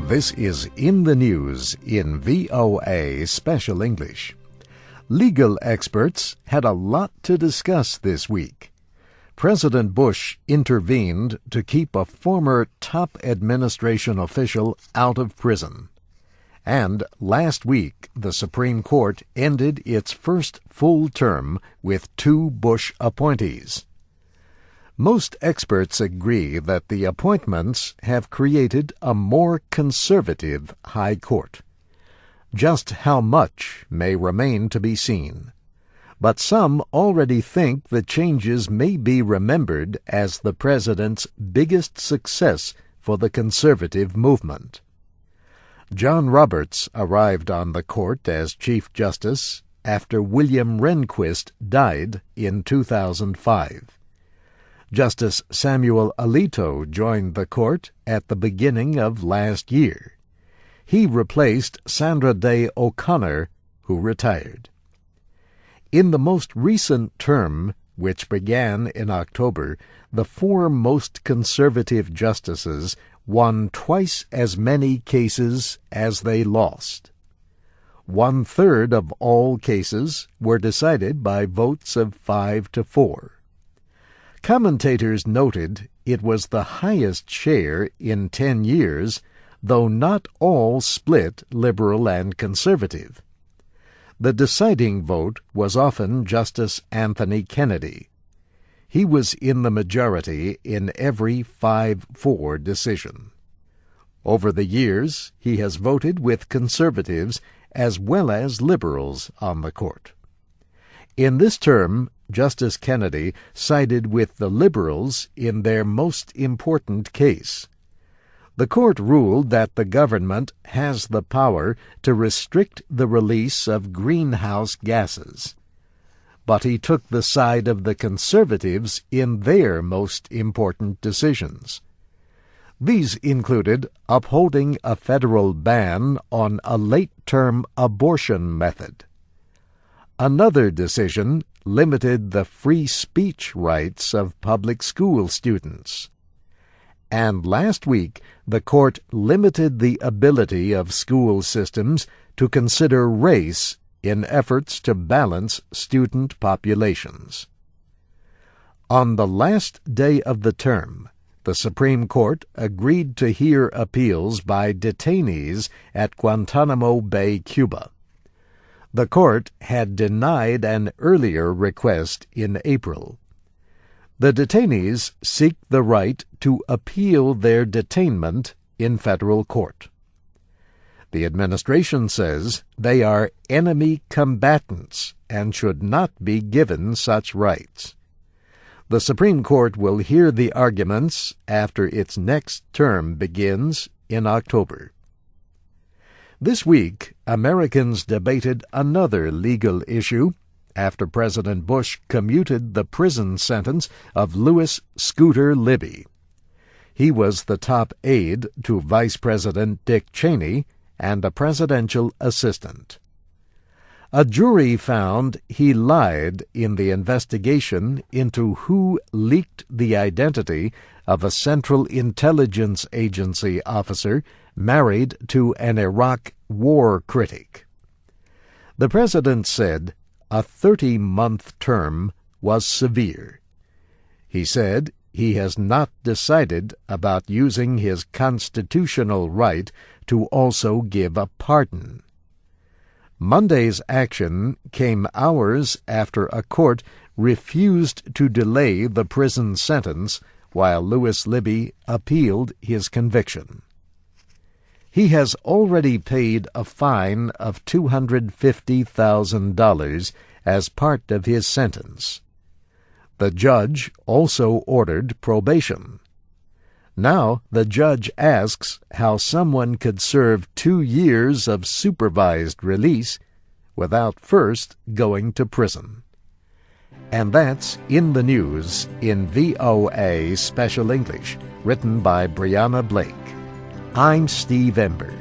This is In the News in VOA Special English. Legal experts had a lot to discuss this week. President Bush intervened to keep a former top administration official out of prison. And last week, the Supreme Court ended its first full term with 2 Bush appointees. Most experts agree that the appointments have created a more conservative High Court. Just how much may remain to be seen. But some already think the changes may be remembered as the president's biggest success for the conservative movement. John Roberts arrived on the court as Chief Justice after William Rehnquist died in 2005. Justice Samuel Alito joined the court at the beginning of last year. He replaced Sandra Day O'Connor, who retired. In the most recent term, which began in October, the 4 most conservative justices won twice as many cases as they lost. 1/3 of all cases were decided by votes of 5-4. Commentators noted it was the highest share in 10 years, though not all split liberal and conservative. The deciding vote was often Justice Anthony Kennedy. He was in the majority in every 5-4 decision. Over the years, he has voted with conservatives as well as liberals on the court. In this term, Justice Kennedy sided with the liberals in their most important case. The court ruled that the government has the power to restrict the release of greenhouse gases. But he took the side of the conservatives in their most important decisions. These included upholding a federal ban on a late-term abortion method. Another decision limited the free speech rights of public school students. And last week, the court limited the ability of school systems to consider race in efforts to balance student populations. On the last day of the term, the Supreme Court agreed to hear appeals by detainees at Guantanamo Bay, Cuba. The court had denied an earlier request in April. The detainees seek the right to appeal their detainment in federal court. The administration says they are enemy combatants and should not be given such rights. The Supreme Court will hear the arguments after its next term begins in October. This week, Americans debated another legal issue after President Bush commuted the prison sentence of Louis Scooter Libby. He was the top aide to Vice President Dick Cheney and a presidential assistant. A jury found he lied in the investigation into who leaked the identity of a Central Intelligence Agency officer married to an Iraq war critic. The president said a 30-month term was severe. He said he has not decided about using his constitutional right to also give a pardon. Monday's action came hours after a court refused to delay the prison sentence while Louis Libby appealed his conviction. He has already paid a fine of $250,000 as part of his sentence. The judge also ordered probation. Now the judge asks how someone could serve 2 years of supervised release without first going to prison. And that's In the News in VOA Special English, written by Brianna Blake. I'm Steve Ember.